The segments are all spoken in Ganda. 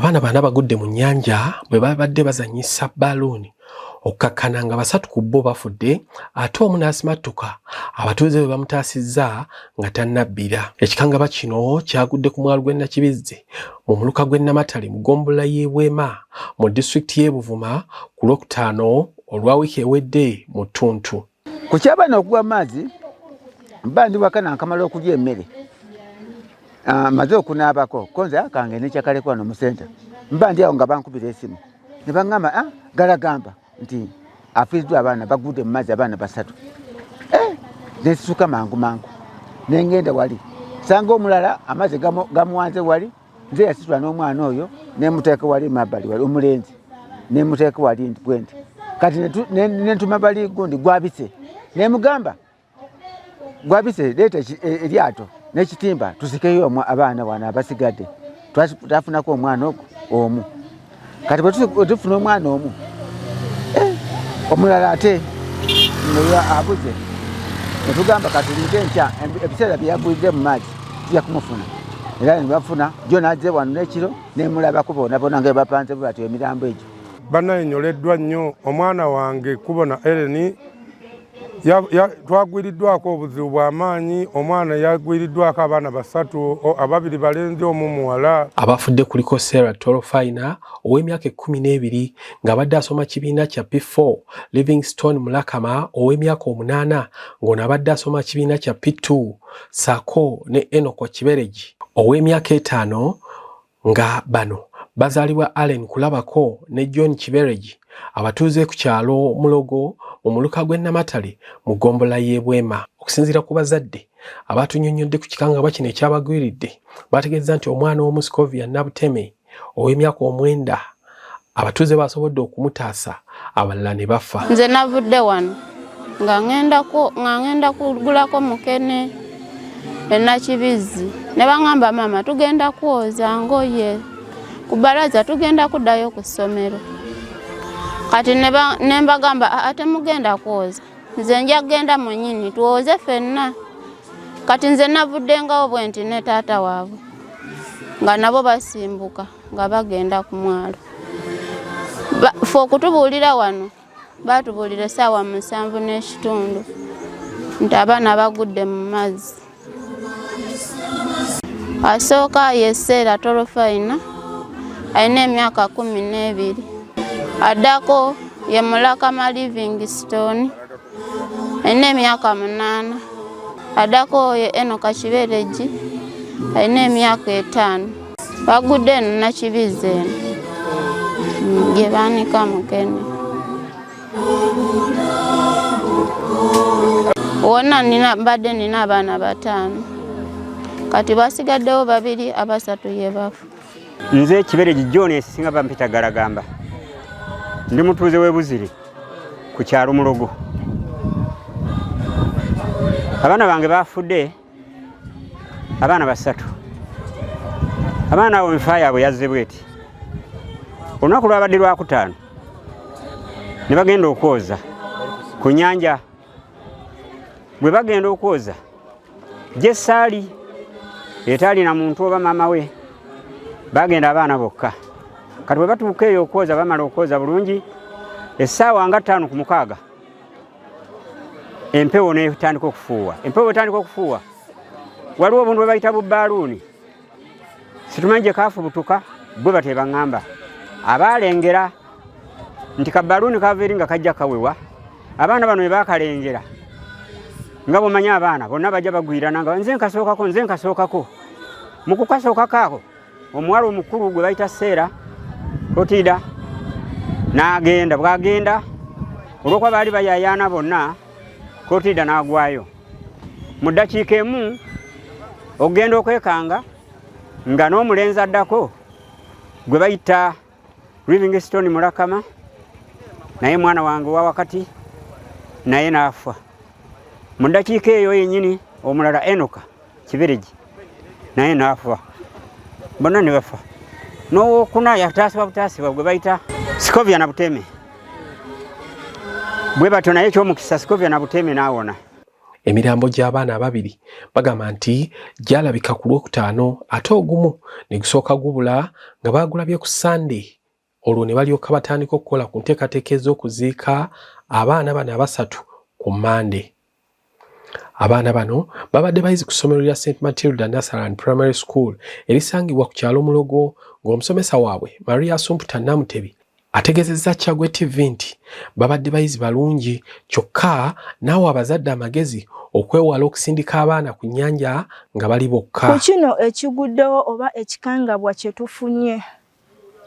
Abaana bana bagudde mu nnyanja bwe babadde bazanyisa balloon okkakkana nga basatu ku bo bafudde ate omu n'asimattuka abatuuze bwe bamutaasizza nga tannabbira. Ekikangaba kino kyagudde ku mwalo gw'e Nakibizzi mu muluka gw'e Namatale mu ggombolola y'e Bwema mu disitulikiti y'e Buvuma ku Lwokutaano olwa wiiki ewedde mu Ttuntu. Ku ky'abaana okugwa amazzi mba ndi waka nankamala okulya emmere. Maze okunaabako konze akange nekyakaleko wano mu senta. Mba ndi awo nga bankubira esimu ne baŋŋamba galagamba nti afiiriddwa abaana bagudde mu mazzi abaana basatu. Nesisuka mangu mangu nengenda wali sanga omulala amazzi gamuwanze wali nze yasitula n'omwana oyo nemuteeka wali mabbali wali omulenzi nemuteeka wali nti bwenti kati nentuma bali gundi gwabise nemugamba gwabise leeta eryato n'ekitimba tusikeyo abaana wana abasigadde twafunako omwana omu kati bwe tufuna omwana omu omulala ate abuze netugamba katulinde nkya ebiseera byeyagwidde mu mazi tujja kumufuna era nebafuna jo nazze wano n'ekiro nemulabako bona nga bapanze bwe batyo emirambo egyo. Bannayinyoleddwa nnyo omwana wange kubona Ellen twagwiriddwako obuzibu bw'amaanyi. Omwana yagwiriddwako abaana basatu, ababiri balenzi omu muwala. Abafudde kuliko Sarah Torofaina ow'emyaka 12 ng'abadde asoma kibiina kya P4, Livingstone Mulakama ow'emyaka 8 ng'ono abadde asoma kibiina kya P2, Sako ne Enoko Kibereji ow'emyaka 5 nga bano bazaalibwa Allen Kulabako ne John Kibereji abatuuze ku kyalo Mulogo mu muluka gw'e Namatale mu ggombolola y'e Bwema. Okusinziira ku bazadde abatunyonnyodde ku kikangabwa kino ekyabagwiridde bategeeza nti omwana w'omu Scovia Nabuteme ow'emyaka 9 abatuuze basobodde okumutaasa abalala ne bafa. Nze navudde wano nga ngenda kugulako mukene e Nakibizzi ne baŋŋamba mama tugenda kwoza ngoye ku bbalaza tugenda kuddayo ku ssomero. Kati ne mbagamba ate mugenda kwoza nze nja kugenda mwennyini tuwoze ffenna. Kati nze navuddengawo bwenti ne taata waabwe nga nabo basimbuka nga bagenda ku mwalo. Ffe okutubuulira wano baatubuulira essaawa 7:30 nti abaana bagudde mu mazzi. Asooka ye Sarah Torofaina alina emyaka 12. Addako ye Mulakama Livingstone alina emyaka 8. Addako ye Enoka Kibereji alina emyaka 5. Bagudde eno Nakibizzi eno gye baanika mukene. Wonna mbadde nina abaana 5 kati basigaddewo 2 abasatu ye bafu. Nze Kibereji John esinga bampita galagamba ndi mutuuze w'e Buziri ku kyalo Mulogo. Abaana bange bafudde abaana 3. Abaana abo enfa yaabwe yazze bweti. Olunaku lwabadde Lwakutaano ne bagenda okwoza ku nnyanja. Bwe bagenda okwoza gye saali etaalina muntu oba maama we bagenda abaana bokka. Kati bwe batuuka eyo okwoza bamala okwoza bulungi essaawa nga 5:06 empewo netandika okufuuwa. Empewo etandika okufuuwa waliwo obuntu bwe bayita bubbaluuni situmanyi gye kaafubutuka bwe bate baŋŋamba abaalengera nti kabbaluuni kaveeri nga kajja kawewa. Abaana bano bwe baakalengera nga bw'omanyi abaana bonna bajja bagwirana nga nze nkasookako. Mu kukasookako ako omuwala omukulu gwe bayita Sarah Otida n'agenda. Bw'agenda olw'okuba baali bayaayaana bonna Otida n'agwayo. Mu ddakiika emu ogenda okwekanga nga n'omulenzi addako gwe bayita Livingstone Mulakama naye mwana wange wa wakati naye n'afa. Mu ddakiika eyo yennyini omulala Enoka Kibereji naye n'afa. Bonna ne bafa. N'owookuna yataasibwa butaasibwa gwe bayita Scovia Nabuteme. Bwe batyo naye eky'omukisa Scovia Nabuteme n'awona. Emirambo gy'abaana ababiri bagamba nti gyalabika ku Lwokutaano ate ogumu ne gusooka gubula nga baagulabye ku Sunday. Olwo ne balyoka batandika okukola ku nteekateeka ez'okuziika abaana bano abasatu ku Monday. Abaana bano babadde bayizi ku ssomero lya St. Matilda Nursery and Primary School erisangibwa ku kyalo Mulogo, ng'omusomesa waabwe Maria Assumpta Namutebi ategeezezza Kyagwe TV nti babadde bayizi balungi, kyokka naawe abazadde amagezi okwewala okusindika abaana ku nnyanja nga bali bokka. Ku kino ekiguddewo oba ekikangabwa kye tufunye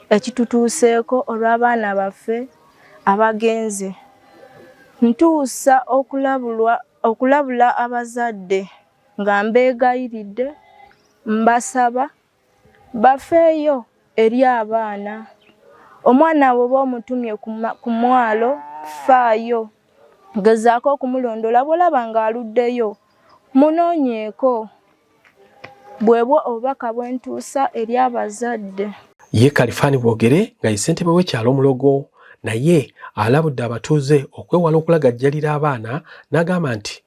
ekitutuuseeko olw'abaana baffe abagenze, ntuusa okulabula abazadde nga mbeegayiridde, mbasaba bafeeyo eri abaana. Omwana bw'oba omutumye ku mwalo, faayo, gezaako okumulondola, bw'olaba ng'aluddeyo munoonyeeko. Bwebwo obubaka bwentuusa eri abazadde. Ye Kalifani Bwogere nga ye ssentebe w'ekyalo Mulogo naye alabudde abatuuze okwewala okulagajjalira abaana, n'agamba nti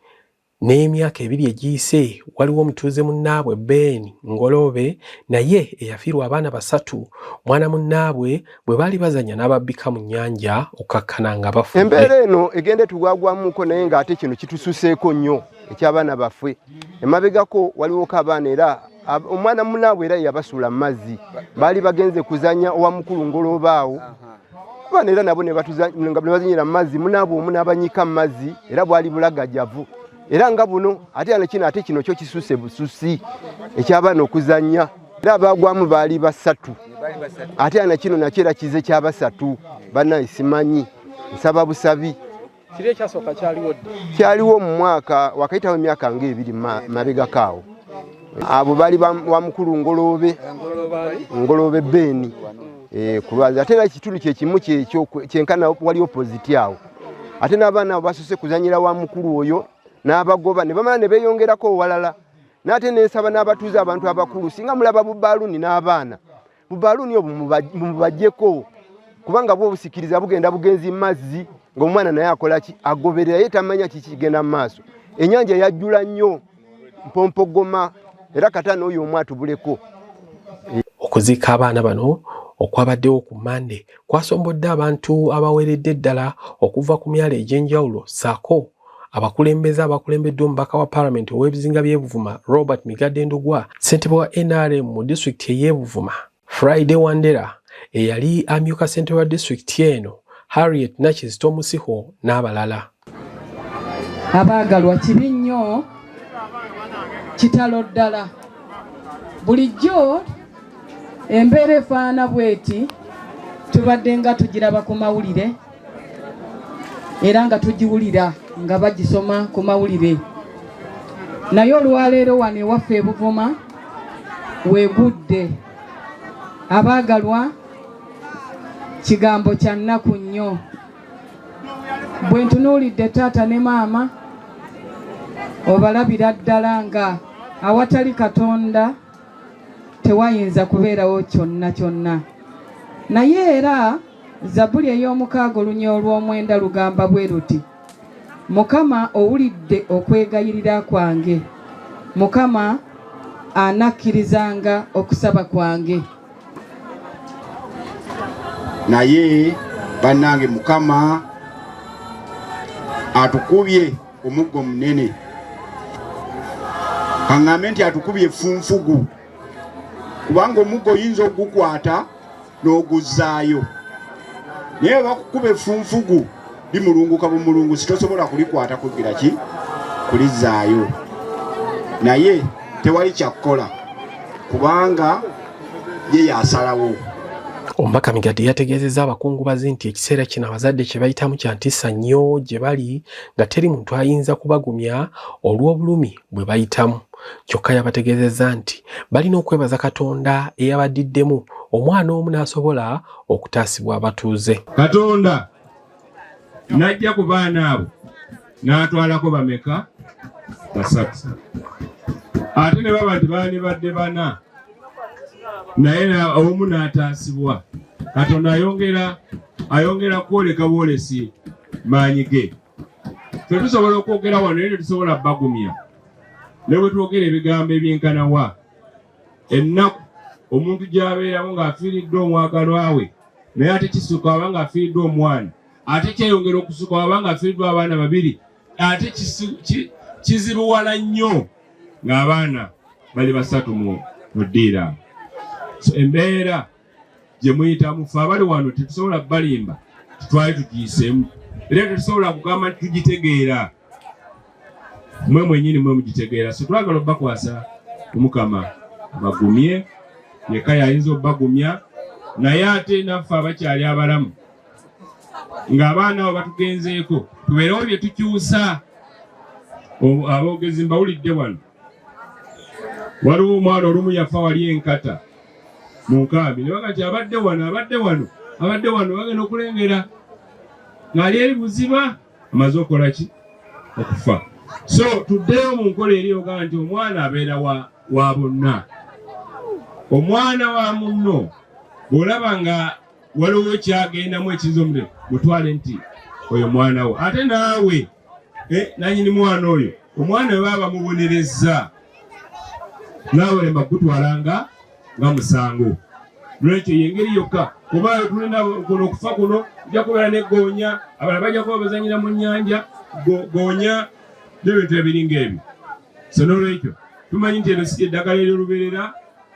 n'emyaka 2 egiyise waliwo omutuuze munnaabwe Ben Ngolobe naye eyafiirwa abaana 3 mwana munnaabwe bwe baali bazanya n'ababbika mu nnyanja okkakkana nga bafudde. Embeera eno egende tugwagwamuko naye ng'ate kino kitususeeko nnyo eky'abaana baffe. Emabegako waliwoko abaana era omwana munnaabwe era yabasuula mu mazzi, baali bagenze kuzanya owa mukulu Ngolobe awo. Abaana era nabo ne bazanyira mu mazzi, munnaabwe omu n'abanyika mu mazzi era bwali bulagajjavu. Era nga buno ate kino kyo kisuse bususi eky'abaana okuzanya. Era abagwamu baali 3 ate ana kino nakyo era kize kya 3 banaye simanyi nsaba busabi. Kiri ekyasooka kyaliwo mu mwaka wakayitawo emyaka nga 2 mabegakaawo. Abo baali wa mukulu Ngolobe Ben kulwazi ate era ekitundu kyekimu kyenkana wali opposite awo. Ate n'abaana abo basose kuzanyira wa mukulu oyo n'abagoba ne bamala ne beeyongerako walala. N'ate neesaba n'abatuuze abantu abakulu singa mulaba bubaaluuni n'abaana, bubaaluuni obwo mubajjeko kubanga bwo obusikiriza bugenda bugenzi mazzi ng'omwana naye akola ki agoberera ye tamanya kiki kigenda mu maaso. Ennyanja yajjula nnyo mpompogoma era katano oyo omu atubuleko. Okuziika abaana bano okwabaddewo ku Monday kwasombodde abantu abaweredde ddala okuva ku myalo egy'enjawulo ssaako abakulembeddwe omubaka wa Parliament ow'ebizinga by'e Buvuma Robert Migadde Ndugwa, ssentebe wa NRM mu disitulikiti ey'e Buvuma Friday Wandera, eyali amyuka ssentebe wa disitulikiti eno Harriet Nakizito Musiho n'abalala. Abaagalwa kibi nnyo kitalo ddala. Bulijjo embeera efaana bweti tubadde nga tugiraba ku mawulire era nga tugiwulira nga bagisoma ku mawulire. Naye olwaleero wano ewaffe e Buvuma weegudde. Abaagalwa kigambo kya nnaku nnyo. Bwe ntunuulidde taata ne maama obalabira ddala nga awatali Katonda tewayinza kubeerawo kyonna kyonna. Naye era Zabbuli ey'omukaaga olunya olw'omwenda lugamba bwe luti, Mukama owulidde okwegayirira kwange, Mukama anakkirizanga okusaba kwange. Naye bannange Mukama atukubye omuggo munene. Kaŋŋambe nti atukubye funfugu kubanga omuggo oyinza ogukwata n'oguzzaayo. Naye bakukuba effunfugu limulunguka bumulungu sitosobola kulikwata kugira ki kulizzaayo. Naye tewali kyakkola kubanga ye yasalawo. Omubaka Migadde yategeezezza abakungubazi nti ekiseera kino abazadde kye bayitamu kya ntiisa nnyo gye bali nga teri muntu ayinza kubagumya olw'obulumi bwe bayitamu. Kyokka yabategeezezza nti balina okwebaza Katonda eyabaddiddemu omwana omu n'asobola okutaasibwa abatuuze. Katonda najja ku baana abo n'atwalako bameka? 3. Ate ne baba nti baani badde 4 naye omu n'ataasibwa. Katonda ayongera kwoleka bwolesi maanyi ge. tetusobola okwogera wano naye tetusobola bagumya ne bwe twogera ebigambo ebyenkanawa ennaku omuntu gy'abeeramu ng'afiiriddwa omwagalwa we naye ate kisukka aba ng'afiiriddwa omwana ate kyeyongera okusukka aba ng'afiiriddwa abaana babiri ate kizibuwala nnyo ng'abaana bali 3 mu ddiira. So embeera gye muyitamu ffe abali wano tetusobola balimba tutwali tugiyiseemu era tetusobola kugamba nti tugitegeera mwe mwennyini mwe mugitegeera. So twagala obbakwasa Omukama abagumye yekka yayinza obbagumya naye ate naffe abakyali abalamu ng'abaana abo batugenzeeko tubeerewo bye tukyusa. Aboogezi mbawulidde wano waliwo omwana olumu yafa wali enkata mu nkambi ne bagati abadde wano bagenda okulengera ng'ali eri buziba amaze okukola ki okufa. So tuddeyo mu nkola eri ogaa nti omwana abeera wa bonna. Omwana wa munno bw'olaba nga waliwo kyagendamu ekiza omuliro mutwale nti oyo mwana wo ate naawe nanyini mwana oyo omwana we baba mubonereza naawe lemba kutwalanga nga musango. Lwekyo yengeri yokka kuba tulina kuno okufa kuno ojja kubeera n'eggoonya abalala bajja kuba bazanyira mu nnyanja goonya n'ebintu ebiringa ebyo. So n'olwekyo tumanyi nti eno si eddagala ery'olubeerera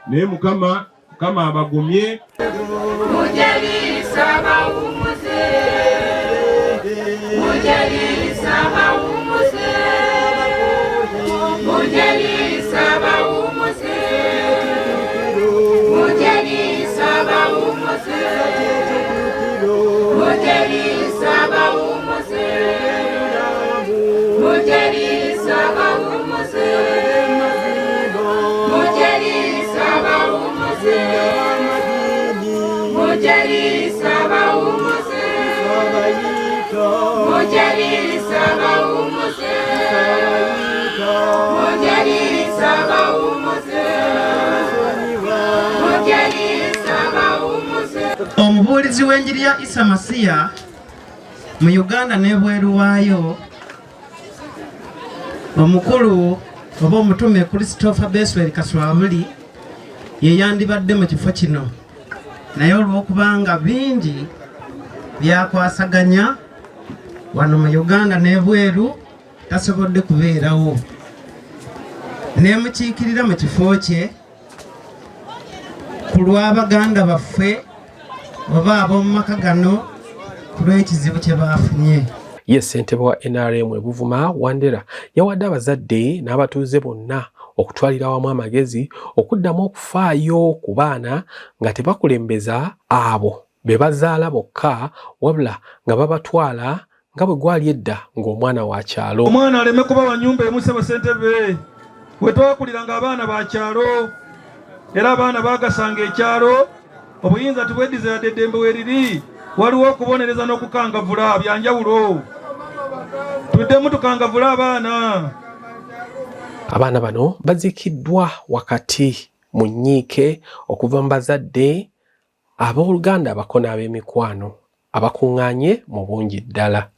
naye Mukama abagumye. Omubuulizi w'enjiri ya Isa Masiya mu Uganda n'ebweru waayo omukulu oba omutume Christopher Beswell Kaswabuli ye yandibadde mu kifo kino naye olw'okubanga bingi byakwasaganya wano mu Uganda n'ebweru tasobodde kubeerawo nemukiikirira mu kifo kye ku lw'Abaganda baffe oba ab'omu maka gano ku lw'ekizibu kye baafunye. Ye ssentebe wa NRM Buvuma Wandera yawadde abazadde n'abatuuze bonna okutwalira wamu amagezi okuddamu okufaayo ku baana nga tebakulembeza abo be bazaala bokka wabula nga babatwala nga bwe gwali edda ng'omwana wa kyalo. Omwana aleme kuba wa nnyumba emu ssentebe we twakuliranga abaana ba kyalo era abaana baagasanga ekyalo obuyinza tubweddiza yadde eddembe weriri waliwo okubonereza n'okukangavula byanjawulo tuddemu tukangavula abaana bano baziikiddwa wakati mu nnyiike okuva mu bazadde abooluganda abako n'ab'emikwano abakuŋŋaanye mu bungi ddala.